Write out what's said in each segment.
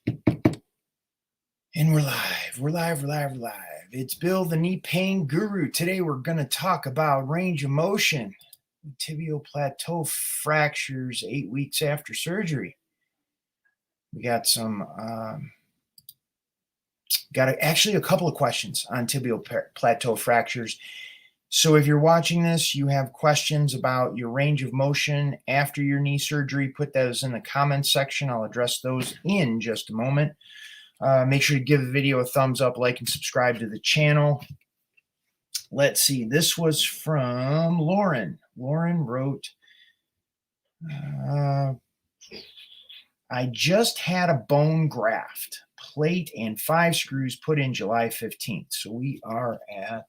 And we're live. We're live. It's Bill, the knee pain guru. Today we're going to talk about range of motion, tibial plateau fractures 8 weeks after surgery. We got actually a couple of questions on tibial plateau fractures. So if you're watching this, you have questions about your range of motion after your knee surgery, put those in the comments section. I'll address those in just a moment. Make sure to give the video a thumbs up, like, and subscribe to the channel. Let's see. This was from Lauren. Lauren wrote, I just had a bone graft, plate, and 5 screws put in July 15th. So we are at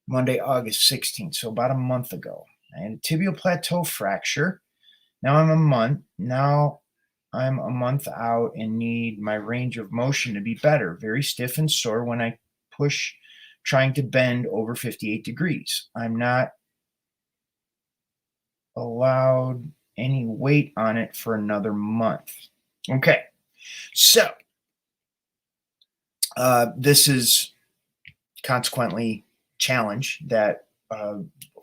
Monday, August 16th. So about a month ago. I had a tibial plateau fracture. Now I'm a month out and need my range of motion to be better. Very stiff and sore when I push, trying to bend over 58 degrees. I'm not allowed any weight on it for another month. Okay, so this is consequently challenge that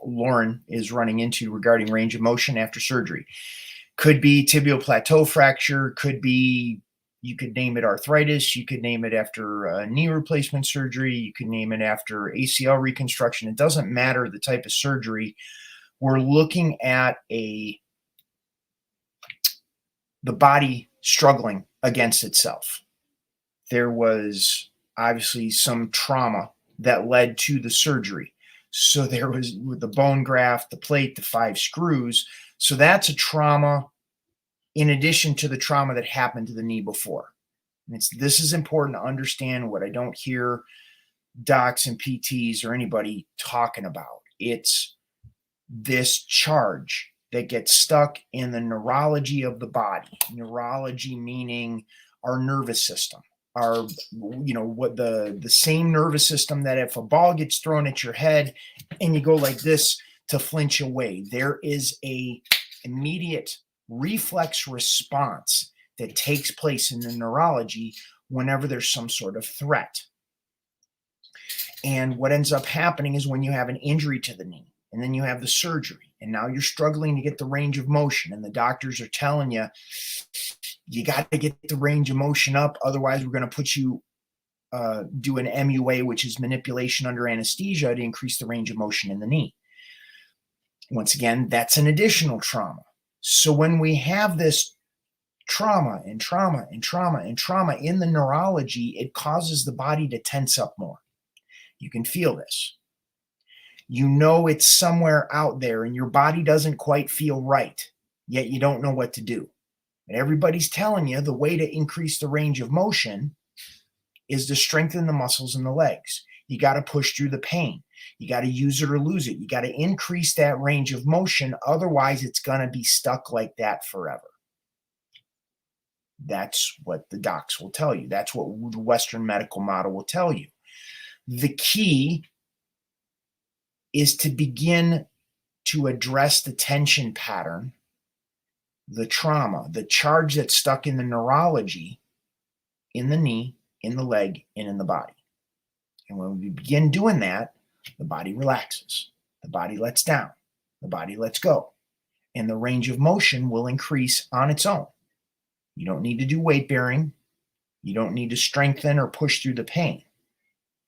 Lauren is running into regarding range of motion after surgery. Could be tibial plateau fracture, could be, you could name it arthritis, you could name it after knee replacement surgery, you could name it after ACL reconstruction. It doesn't matter the type of surgery. We're looking at the body struggling against itself. There was obviously some trauma that led to the surgery. So there was with the bone graft, the plate, the 5 screws. So that's a trauma in addition to the trauma that happened to the knee before. And this is important to understand what I don't hear docs and PTs or anybody talking about. It's this charge that gets stuck in the neurology of the body. Neurology meaning our nervous system. Our, what the same nervous system that if a ball gets thrown at your head and you go like this to flinch away, there is a immediate reflex response that takes place in the neurology whenever there's some sort of threat. And what ends up happening is when you have an injury to the knee and then you have the surgery and now you're struggling to get the range of motion and the doctors are telling you, you got to get the range of motion up. Otherwise, we're going to put you do an MUA, which is manipulation under anesthesia to increase the range of motion in the knee. Once again, that's an additional trauma. So when we have this trauma in the neurology, it causes the body to tense up more. You can feel this. You know it's somewhere out there and your body doesn't quite feel right, yet you don't know what to do. And everybody's telling you the way to increase the range of motion is to strengthen the muscles in the legs. You got to push through the pain. You got to use it or lose it. You got to increase that range of motion. Otherwise, it's going to be stuck like that forever. That's what the docs will tell you. That's what the Western medical model will tell you. The key is to begin to address the tension pattern, the trauma, the charge that's stuck in the neurology, in the knee, in the leg, and in the body. And when we begin doing that, the body relaxes. The body lets down. The body lets go. And the range of motion will increase on its own. You don't need to do weight bearing. You don't need to strengthen or push through the pain.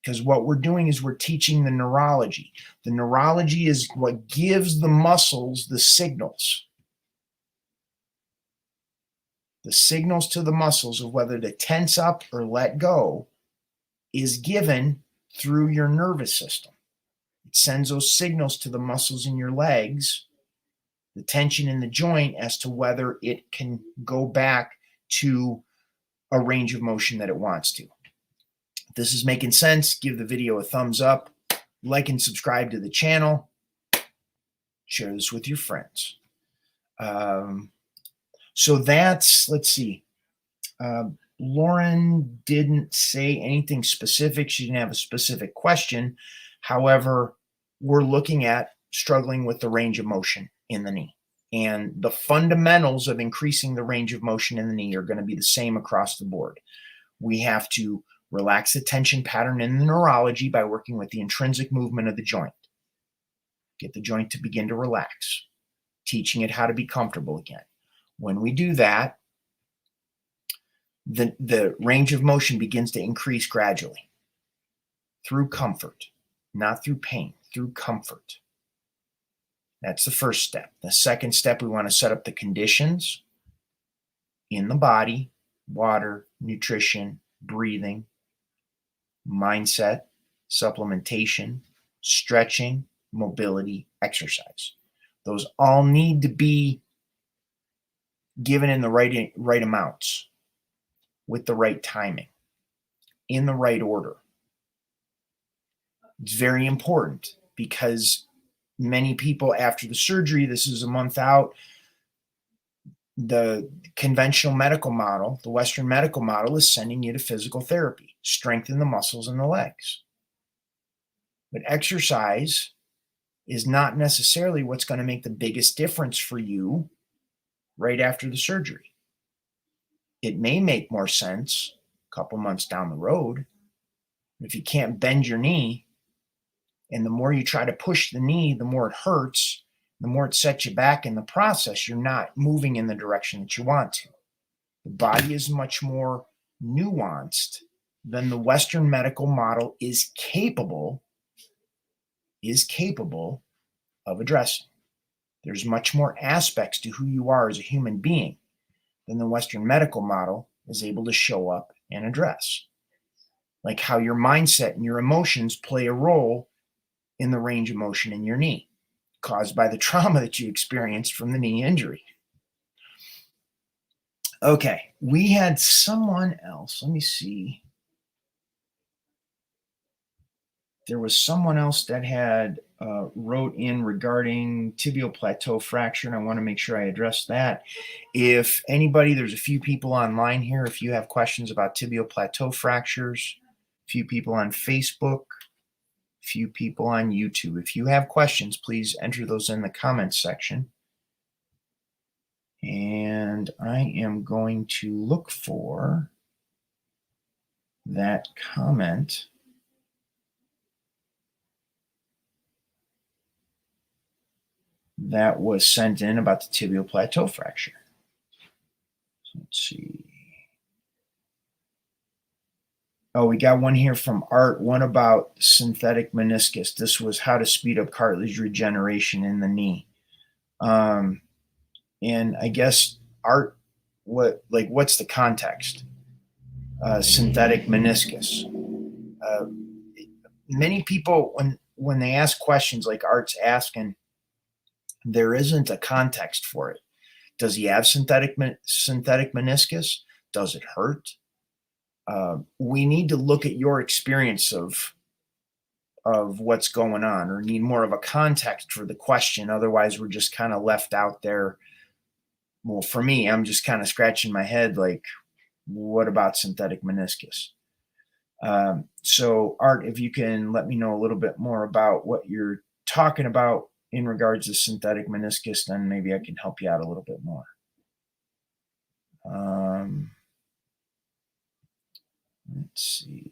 Because what we're doing is we're teaching the neurology. The neurology is what gives the muscles the signals. The signals to the muscles of whether to tense up or let go is given through your nervous system. It sends those signals to the muscles in your legs, the tension in the joint, as to whether it can go back to a range of motion that it wants to. If this is making sense, give the video a thumbs up, like and subscribe to the channel, share this with your friends. So that's, let's see. Lauren didn't say anything specific. She didn't have a specific question. However, we're looking at struggling with the range of motion in the knee. And the fundamentals of increasing the range of motion in the knee are going to be the same across the board. We have to relax the tension pattern in the neurology by working with the intrinsic movement of the joint. Get the joint to begin to relax, teaching it how to be comfortable again. When we do that, the range of motion begins to increase gradually through comfort, not through pain, through comfort. That's the first step. The second step, we want to set up the conditions in the body: water, nutrition, breathing, mindset, supplementation, stretching, mobility, exercise. Those all need to be given in the right amounts, with the right timing, in the right order. It's very important because many people after the surgery, this is a month out, the conventional medical model, the Western medical model, is sending you to physical therapy, strengthen the muscles in the legs. But exercise is not necessarily what's going to make the biggest difference for you right after the surgery. It may make more sense a couple months down the road. If you can't bend your knee, and the more you try to push the knee, the more it hurts, the more it sets you back in the process, you're not moving in the direction that you want to. The body is much more nuanced than the Western medical model is capable of addressing. There's much more aspects to who you are as a human being than the Western medical model is able to show up and address. Like how your mindset and your emotions play a role in the range of motion in your knee, caused by the trauma that you experienced from the knee injury. Okay, we had someone else. Let me see. There was someone else that had wrote in regarding tibial plateau fracture, and I want to make sure I address that. If anybody, there's a few people online here. If you have questions about tibial plateau fractures, a few people on Facebook, a few people on YouTube. If you have questions, please enter those in the comments section. And I am going to look for that comment that was sent in about the tibial plateau fracture. So let's see. Oh, we got one here from Art, one about synthetic meniscus. This was how to speed up cartilage regeneration in the knee. And I guess, Art, what's the context? Synthetic meniscus. Many people, when they ask questions like Art's asking, there isn't a context for it. Does he have synthetic meniscus? Does it hurt? We need to look at your experience of what's going on, or need more of a context for the question. Otherwise, we're just kind of left out there. Well, for me, I'm just kind of scratching my head like, what about synthetic meniscus? So, Art, if you can let me know a little bit more about what you're talking about in regards to synthetic meniscus, then maybe I can help you out a little bit more. Let's see.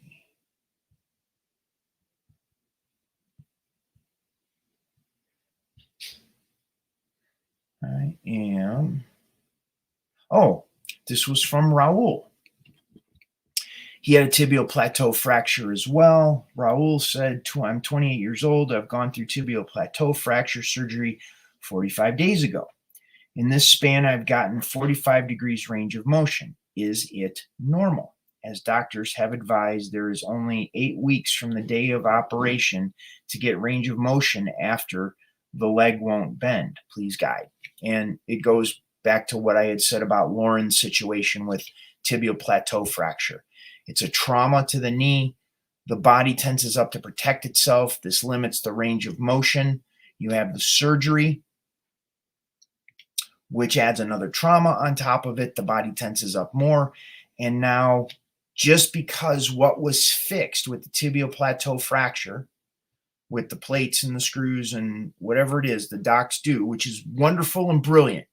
I am. Oh, this was from Raul. He had a tibial plateau fracture as well. Raul said, I'm 28 years old. I've gone through tibial plateau fracture surgery 45 days ago. In this span, I've gotten 45 degrees range of motion. Is it normal? As doctors have advised, there is only 8 weeks from the day of operation to get range of motion after the leg won't bend. Please guide. And it goes back to what I had said about Lauren's situation with tibial plateau fracture. It's a trauma to the knee. The body tenses up to protect itself. This limits the range of motion. You have the surgery, which adds another trauma on top of it. The body tenses up more. And now, just because what was fixed with the tibial plateau fracture with the plates and the screws and whatever it is the docs do, which is wonderful and brilliant.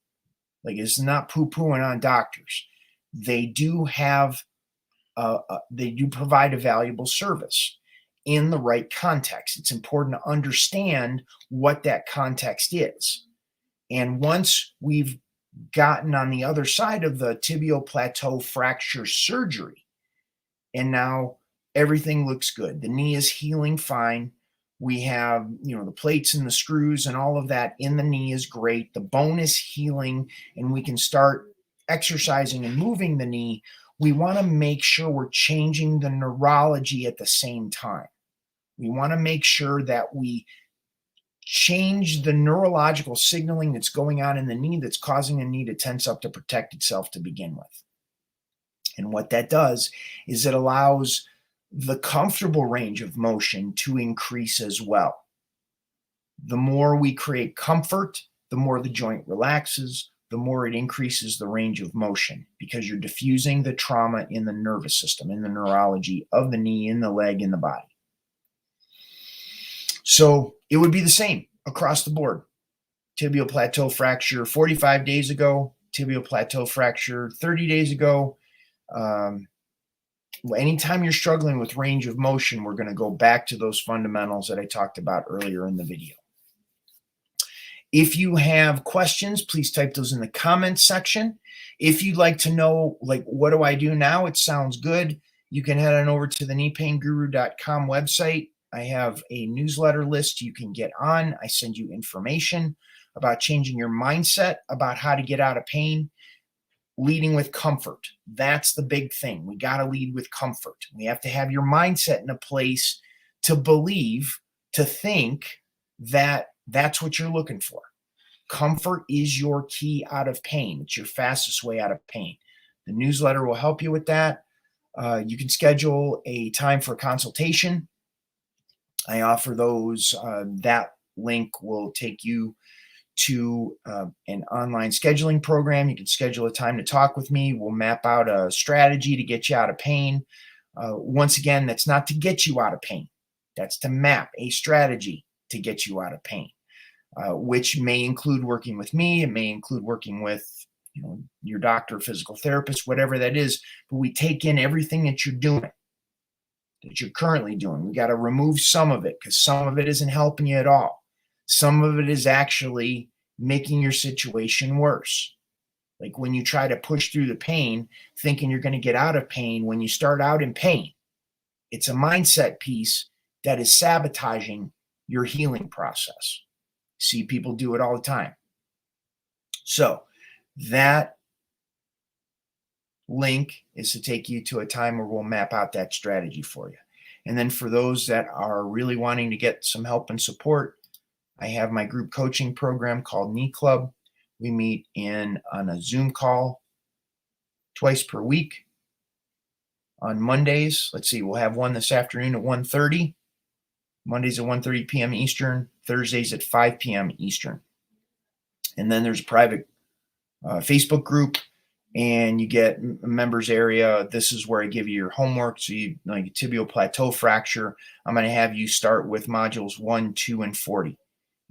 Like, it's not poo-pooing on doctors. They do have, they do provide a valuable service in the right context. It's important to understand what that context is. And once we've gotten on the other side of the tibial plateau fracture surgery, and now everything looks good, the knee is healing fine. We have, the plates and the screws and all of that in the knee is great. The bone is healing and we can start exercising and moving the knee. We want to make sure we're changing the neurology at the same time. We want to make sure that we change the neurological signaling that's going on in the knee that's causing the knee to tense up to protect itself to begin with. And what that does is it allows the comfortable range of motion to increase as well. The more we create comfort, the more the joint relaxes, the more it increases the range of motion, because you're diffusing the trauma in the nervous system, in the neurology of the knee, in the leg, in the body. So it would be the same across the board. Tibial plateau fracture 45 days ago, tibial plateau fracture 30 days ago. Anytime you're struggling with range of motion, we're going to go back to those fundamentals that I talked about earlier in the video. If you have questions, please type those in the comments section. If you'd like to know, like, what do I do now? It sounds good. You can head on over to the kneepainguru.com website. I have a newsletter list you can get on. I send you information about changing your mindset about how to get out of pain. Leading with comfort. That's the big thing. We got to lead with comfort. We have to have your mindset in a place to believe, to think that that's what you're looking for. Comfort is your key out of pain. It's your fastest way out of pain. The newsletter will help you with that. You can schedule a time for a consultation. I offer those. That link will take you to an online scheduling program. You can schedule a time to talk with me. We'll map out a strategy to get you out of pain. Once again, that's not to get you out of pain. That's to map a strategy to get you out of pain, which may include working with me. It may include working with your doctor, physical therapist, whatever that is. But we take in everything that you're doing, that you're currently doing. We got to remove some of it because some of it isn't helping you at all. Some of it is actually making your situation worse. Like when you try to push through the pain, thinking you're going to get out of pain, when you start out in pain, it's a mindset piece that is sabotaging your healing process. See people do it all the time. So that link is to take you to a time where we'll map out that strategy for you. And then for those that are really wanting to get some help and support, I have my group coaching program called Knee Club. We meet on a Zoom call twice per week on Mondays. Let's see, we'll have one this afternoon at 1:30. Mondays at 1:30 p.m. Eastern, Thursdays at 5 p.m. Eastern. And then there's a private Facebook group, and you get a members area. This is where I give you your homework. So you like a tibial plateau fracture. I'm going to have you start with modules 1, 2, and 40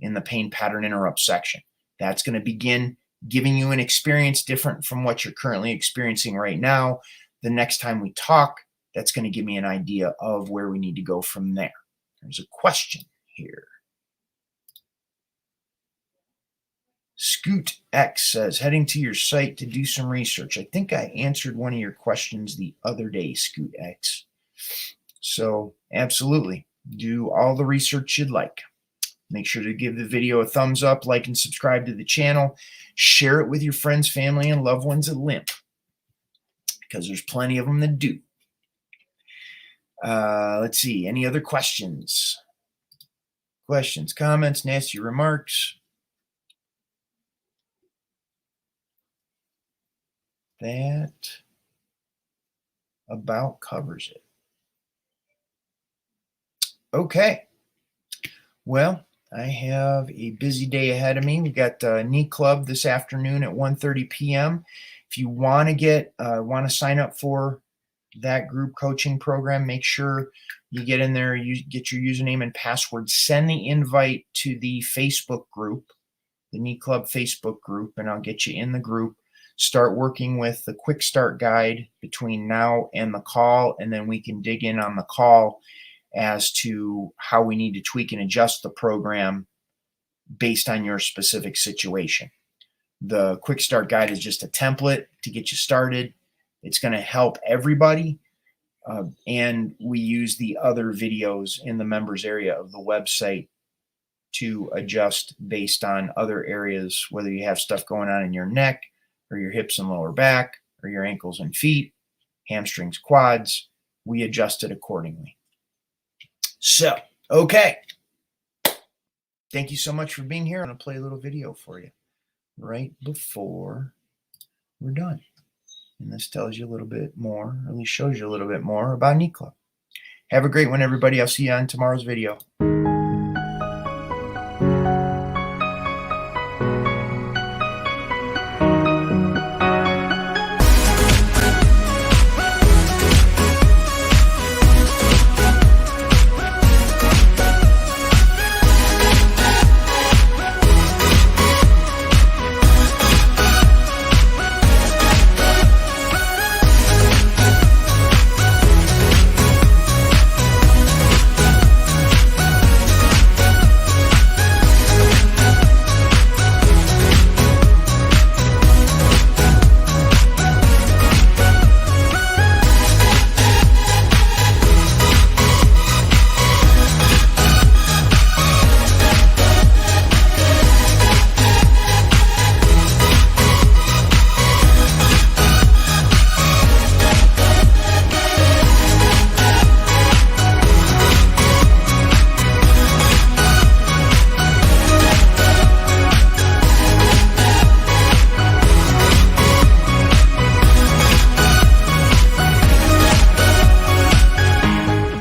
in the pain pattern interrupt section. That's going to begin giving you an experience different from what you're currently experiencing right now. The next time we talk, that's going to give me an idea of where we need to go from there. There's a question here. Scoot X says, heading to your site to do some research. I think I answered one of your questions the other day, Scoot X. So absolutely, do all the research you'd like. Make sure to give the video a thumbs up, like and subscribe to the channel. Share it with your friends, family, and loved ones that limp, because there's plenty of them that do. Let's see, any other questions? Questions, comments, nasty remarks? That about covers it. Okay. Well, I have a busy day ahead of me. We got Knee Club this afternoon at 1:30 p.m. If you want to sign up for that group coaching program, make sure You get in there, you get your username and password, send the invite to the Facebook group, the Knee Club Facebook group, and I'll get you in the group. Start working with the quick start guide between now and the call, and then we can dig in on the call as to how we need to tweak and adjust the program based on your specific situation. The quick start guide is just a template to get you started. It's going to help everybody. And we use the other videos in the members area of the website to adjust based on other areas, whether you have stuff going on in your neck or your hips and lower back or your ankles and feet, hamstrings, quads. We adjust it accordingly. So, okay. Thank you so much for being here. I'm going to play a little video for you right before we're done. And this tells you a little bit more, or at least shows you a little bit more about Knee Club. Have a great one, everybody. I'll see you on tomorrow's video.